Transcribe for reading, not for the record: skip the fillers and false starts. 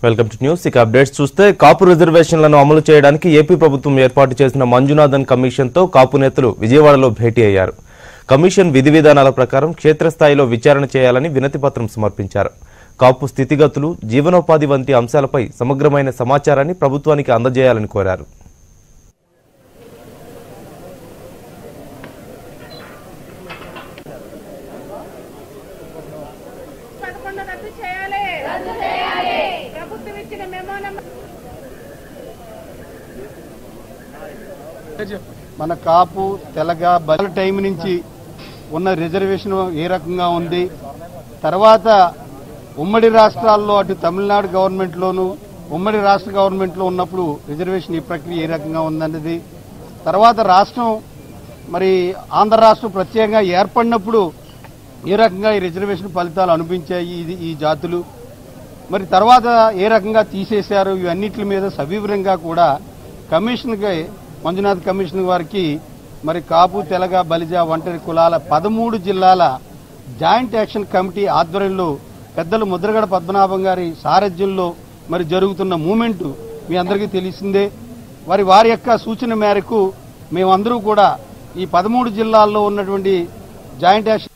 Welcome to news. ఇక updates చూస్తే కాపు రిజర్వేషన్లను అమలు చేయడానికి ఏపీ ప్రభుత్వం ఏర్పాటు చేసిన మంజునాథన్ కమిషన్తో కాపు నేతలు విజయవాడలో భేటీ అయ్యారు. కమిషన్ విధి విధానాల ప్రకారం క్షేత్రస్థాయిలో విచారణ చేయాలని వినతి పత్రం సమర్పించారు. కాపు స్థితిగతులు, జీవనోపాధి వంటి అంశాలపై సమగ్రమైన సమాచారాన్ని ప్రభుత్వానికి అందజేయాలని కోరారు. మన కాపు తెలగ బల టైం నుంచి ఉన్న రిజర్వేషన్ ఏ రకంగా ఉంది, తర్వాత ఉమ్మడి రాష్ట్రాల్లో అటు తమిళనాడు గవర్నమెంట్లోను ఉమ్మడి రాష్ట్ర గవర్నమెంట్లో ఉన్నప్పుడు రిజర్వేషన్ ఈ ప్రక్రియ ఏ రకంగా ఉందన్నది, తర్వాత రాష్ట్రం మరి ఆంధ్ర రాష్ట్రం ప్రత్యేకంగా ఏర్పడినప్పుడు ఏ రకంగా ఈ రిజర్వేషన్ ఫలితాలు అనిపించాయి ఈ జాతులు, మరి తర్వాత ఏ రకంగా తీసేశారు, ఇవన్నిటి మీద సవివరంగా కూడా కమిషన్కి మంజునాథ్ కమిషన్ వారికి మరి కాపు తెలగ బలిజ ఒంటరి కులాల 13 జిల్లాల జాయింట్ యాక్షన్ కమిటీ ఆధ్వర్యంలో పెద్దలు ముద్రగడ పద్మనాభం గారి సారథ్యంలో మరి జరుగుతున్న మూమెంట్ మీ అందరికీ తెలిసిందే. వారి యొక్క సూచన మేరకు మేమందరూ కూడా ఈ 13 జిల్లాల్లో ఉన్నటువంటి జాయింట్ యాక్షన్